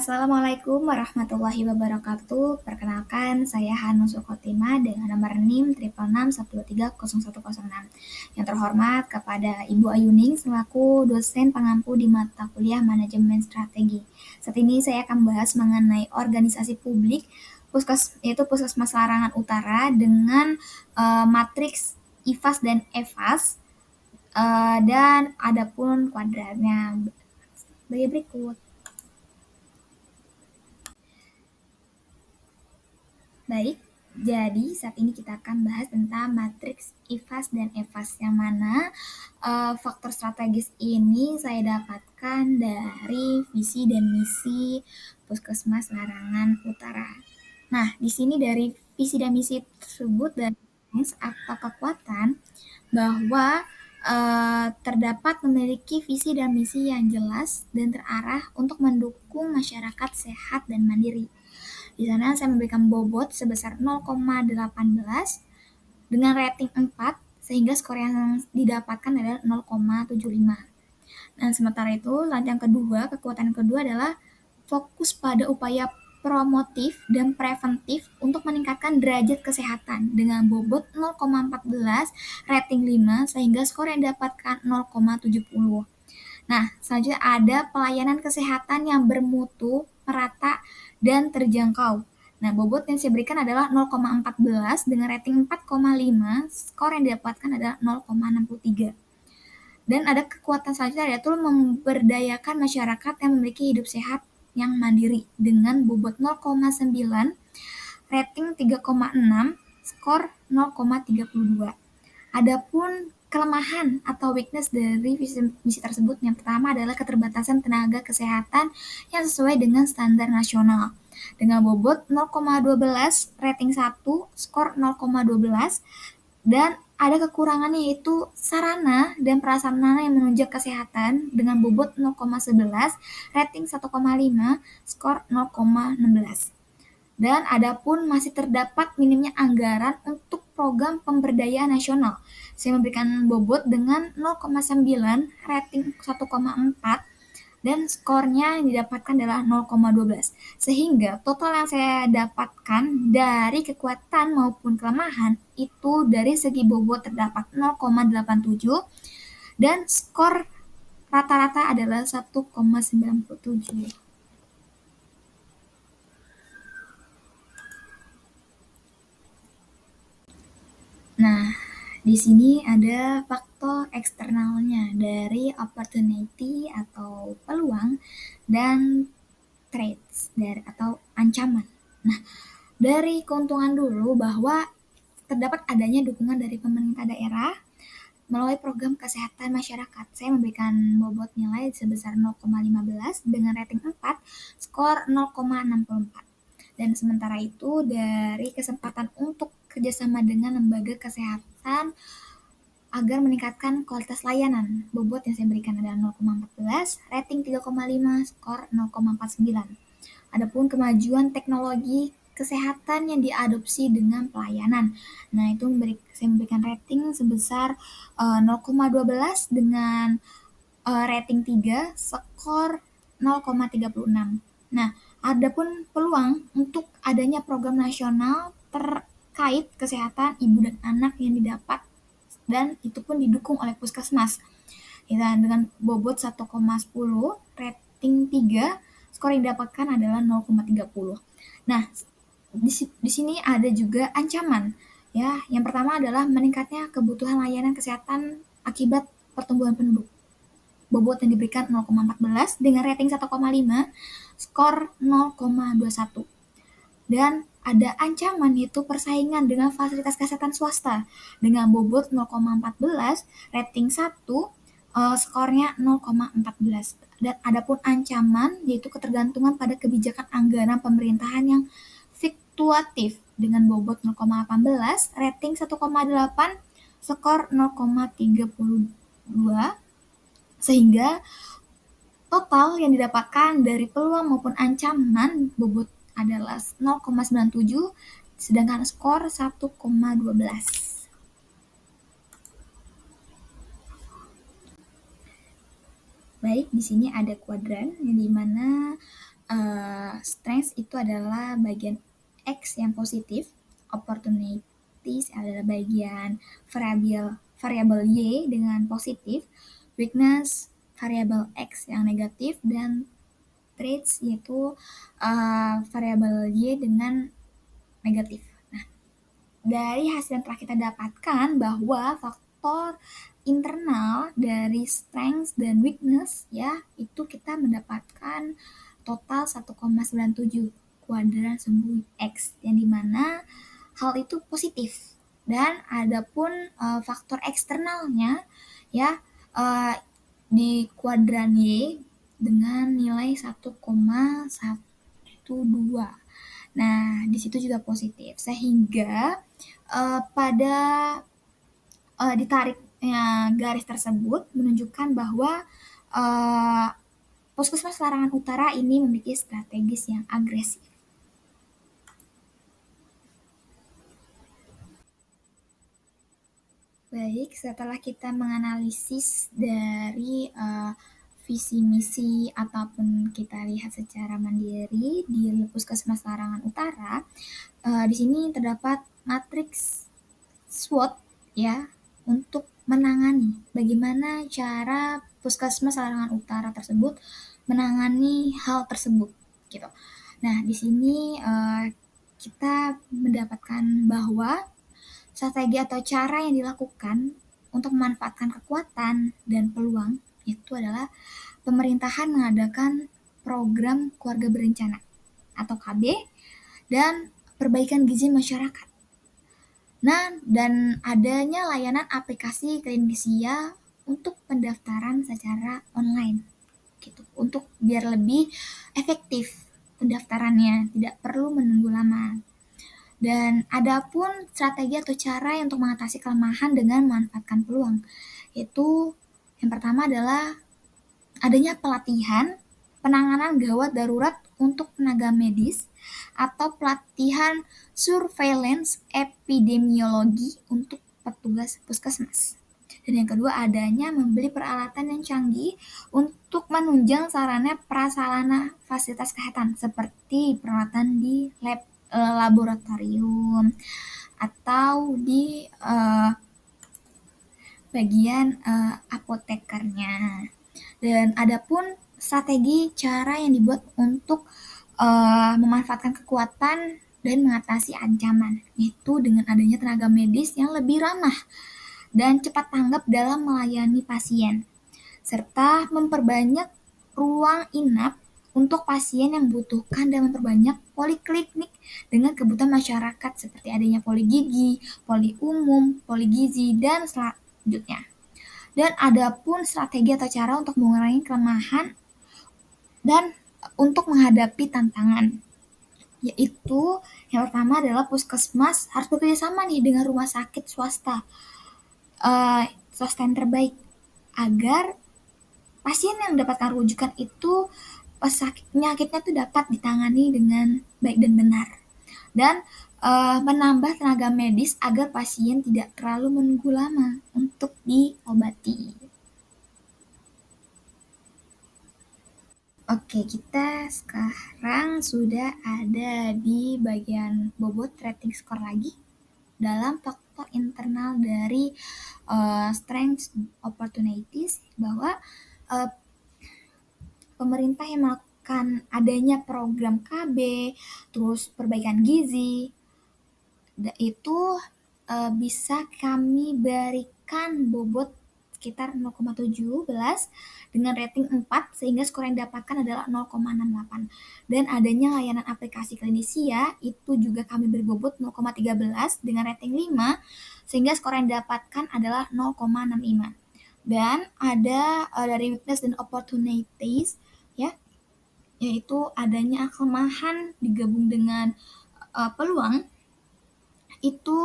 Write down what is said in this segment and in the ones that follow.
Assalamualaikum warahmatullahi wabarakatuh. Perkenalkan, saya Hanus Sukotima dengan nomor NIM 66612300106. Yang terhormat kepada Ibu Ayuning selaku dosen pengampu di mata kuliah Manajemen Strategi. Saat ini saya akan bahas mengenai organisasi publik, yaitu Puskesmas Larangan Utara dengan matriks IFAS dan EFAS, dan adapun kuadrannya sebagai berikut. Baik, jadi saat ini kita akan bahas tentang matriks IFAS dan EFAS, yang mana faktor strategis ini saya dapatkan dari visi dan misi Puskesmas Larangan Utara. Nah, di sini dari visi dan misi tersebut dan apa kekuatan bahwa terdapat memiliki visi dan misi yang jelas dan terarah untuk mendukung masyarakat sehat dan mandiri. Di sana saya memberikan bobot sebesar 0,18 dengan rating 4, sehingga skor yang didapatkan adalah 0,75. Dan sementara itu, kekuatan kedua adalah fokus pada upaya promotif dan preventif untuk meningkatkan derajat kesehatan dengan bobot 0,14, rating 5, sehingga skor yang didapatkan 0,70. Nah, selanjutnya ada pelayanan kesehatan yang bermutu, merata, dan terjangkau. Nah, bobot yang saya berikan adalah 0,14 dengan rating 4,5, skor yang didapatkan adalah 0,63. Dan ada kekuatan selanjutnya yaitu memberdayakan masyarakat yang memiliki hidup sehat yang mandiri dengan bobot 0,9, rating 3,6, skor 0,32. Adapun kelemahan atau weakness dari misi tersebut, yang pertama adalah keterbatasan tenaga kesehatan yang sesuai dengan standar nasional. Dengan bobot 0,12, rating 1, skor 0,12, dan ada kekurangannya yaitu sarana dan prasarana yang menunjang kesehatan dengan bobot 0,11, rating 1,5, skor 0,16. Dan adapun masih terdapat minimnya anggaran untuk program pemberdayaan nasional. Saya memberikan bobot dengan 0,9, rating 1,4, dan skornya yang didapatkan adalah 0,12. Sehingga total yang saya dapatkan dari kekuatan maupun kelemahan itu dari segi bobot terdapat 0,87 dan skor rata-rata adalah 1,97. Nah, di sini ada faktor eksternalnya dari opportunity atau peluang dan threats atau ancaman. Nah, dari keuntungan dulu bahwa terdapat adanya dukungan dari pemerintah daerah melalui program kesehatan masyarakat. Saya memberikan bobot nilai sebesar 0,15 dengan rating 4, skor 0,64. Dan sementara itu dari kesempatan untuk kerjasama dengan lembaga kesehatan agar meningkatkan kualitas layanan. Bobot yang saya berikan adalah 0,14, rating 3,5, skor 0,49. Adapun kemajuan teknologi kesehatan yang diadopsi dengan pelayanan. Nah, itu saya memberikan rating sebesar 0,12 dengan rating 3, skor 0,36. Nah, adapun peluang untuk adanya program nasional terkait kesehatan ibu dan anak yang didapat, dan itu pun didukung oleh Puskesmas. Dengan bobot 1,10, rating 3, skor yang didapatkan adalah 0,30. Nah, di sini ada juga ancaman. Ya, yang pertama adalah meningkatnya kebutuhan layanan kesehatan akibat pertumbuhan penduduk. Bobot yang diberikan 0,14 dengan rating 1,5, skor 0,21. Dan ada ancaman yaitu persaingan dengan fasilitas kesehatan swasta dengan bobot 0,14, rating 1, skornya 0,14. Dan adapun ancaman yaitu ketergantungan pada kebijakan anggaran pemerintahan yang fluktuatif dengan bobot 0,18, rating 1,8, skor 0,32, sehingga total yang didapatkan dari peluang maupun ancaman bobot adalah 0,97, sedangkan skor 1,12. Baik, di sini ada kuadran yang dimana Strength itu adalah bagian X yang positif, opportunities adalah bagian variabel Y dengan positif, weakness variabel X yang negatif, dan traits yaitu variabel Y dengan negatif. Nah, dari hasil yang telah kita dapatkan bahwa faktor internal dari strength dan weakness ya itu kita mendapatkan total 1,97 kuadran sumbu X yang dimana hal itu positif. Dan adapun faktor eksternalnya ya di kuadran Y dengan nilai 1,12. Nah, di situ juga positif. Sehingga pada ditariknya garis tersebut menunjukkan bahwa Puskesmas Larangan Utara ini memiliki strategis yang agresif. Baik, setelah kita menganalisis dari visi misi ataupun kita lihat secara mandiri di Puskesmas Larangan Utara, di sini terdapat matriks SWOT ya untuk menangani bagaimana cara Puskesmas Larangan Utara tersebut menangani hal tersebut gitu. Nah, di sini kita mendapatkan bahwa strategi atau cara yang dilakukan untuk memanfaatkan kekuatan dan peluang itu adalah pemerintahan mengadakan program keluarga berencana atau KB dan perbaikan gizi masyarakat. Nah, dan adanya layanan aplikasi Kliniksia untuk pendaftaran secara online gitu. Untuk biar lebih efektif pendaftarannya, tidak perlu menunggu lama. Dan adapun strategi atau cara untuk mengatasi kelemahan dengan memanfaatkan peluang, yaitu yang pertama adalah adanya pelatihan penanganan gawat darurat untuk tenaga medis atau pelatihan surveillance epidemiologi untuk petugas puskesmas. Dan yang kedua adanya membeli peralatan yang canggih untuk menunjang sarana prasarana fasilitas kesehatan seperti peralatan di laboratorium atau di bagian apotekernya. Dan adapun strategi cara yang dibuat untuk memanfaatkan kekuatan dan mengatasi ancaman, yaitu dengan adanya tenaga medis yang lebih ramah dan cepat tanggap dalam melayani pasien, serta memperbanyak ruang inap untuk pasien yang membutuhkan dan memperbanyak poliklinik dengan kebutuhan masyarakat seperti adanya poli gigi, poli umum, poli gizi, dan selanjutnya. Dan adapun strategi atau cara untuk mengurangi kelemahan dan untuk menghadapi tantangan, yaitu yang pertama adalah puskesmas harus bekerja sama nih dengan rumah sakit swasta yang terbaik agar pasien yang mendapatkan rujukan itu penyakitnya itu dapat ditangani dengan baik dan benar, dan menambah tenaga medis agar pasien tidak terlalu menunggu lama untuk diobati. Oke, kita sekarang sudah ada di bagian bobot rating skor lagi dalam faktor internal dari strengths opportunities, bahwa pemerintah yang melakukan adanya program KB, terus perbaikan gizi, itu bisa kami berikan bobot sekitar 0,17 dengan rating 4 sehingga skor yang didapatkan adalah 0,68. Dan adanya layanan aplikasi Kliniksia itu juga kami beri bobot 0,13 dengan rating 5 sehingga skor yang didapatkan adalah 0,65. Dan ada dari weakness dan opportunities ya, yaitu adanya kelemahan digabung dengan peluang itu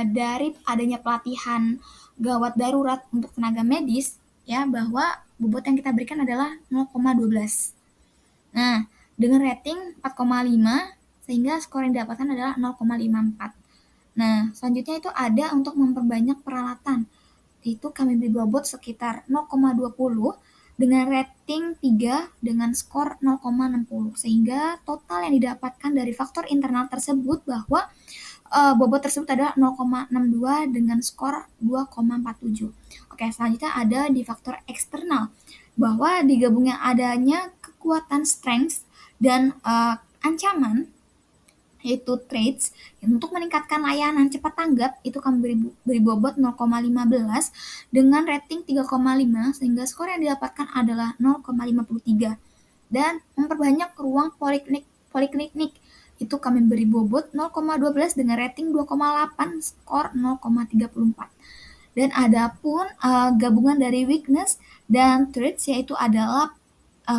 dari adanya pelatihan gawat darurat untuk tenaga medis ya, bahwa bobot yang kita berikan adalah 0,12. Nah, dengan rating 4,5 sehingga skor yang didapatkan adalah 0,54. Nah, selanjutnya itu ada untuk memperbanyak peralatan. Itu kami beri bobot sekitar 0,20 dengan rating 3 dengan skor 0,60, sehingga total yang didapatkan dari faktor internal tersebut bahwa bobot tersebut adalah 0,62 dengan skor 2,47. Oke, selanjutnya ada di faktor eksternal, bahwa digabungnya adanya kekuatan strength dan ancaman, yaitu traits, untuk meningkatkan layanan cepat tanggap, itu akan beri bobot 0,15 dengan rating 3,5, sehingga skor yang didapatkan adalah 0,53. Dan memperbanyak ruang poliklinik, itu kami beri bobot 0,12 dengan rating 2,8, skor 0,34. Dan adapun gabungan dari weakness dan traits, yaitu adalah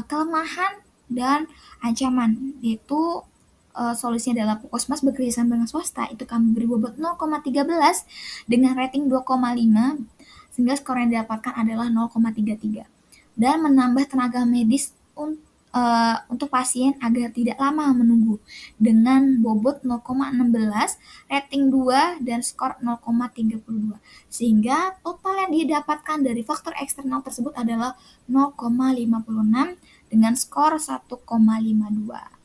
kelemahan dan ancaman, yaitu solusinya adalah Puskesmas bekerjasama dengan swasta, itu kami beri bobot 0,13 dengan rating 2,5, sehingga skor yang didapatkan adalah 0,33. Dan menambah tenaga medis untuk pasien agar tidak lama menunggu dengan bobot 0,16, rating 2, dan skor 0,32. Sehingga total yang didapatkan dari faktor eksternal tersebut adalah 0,56 dengan skor 1,52.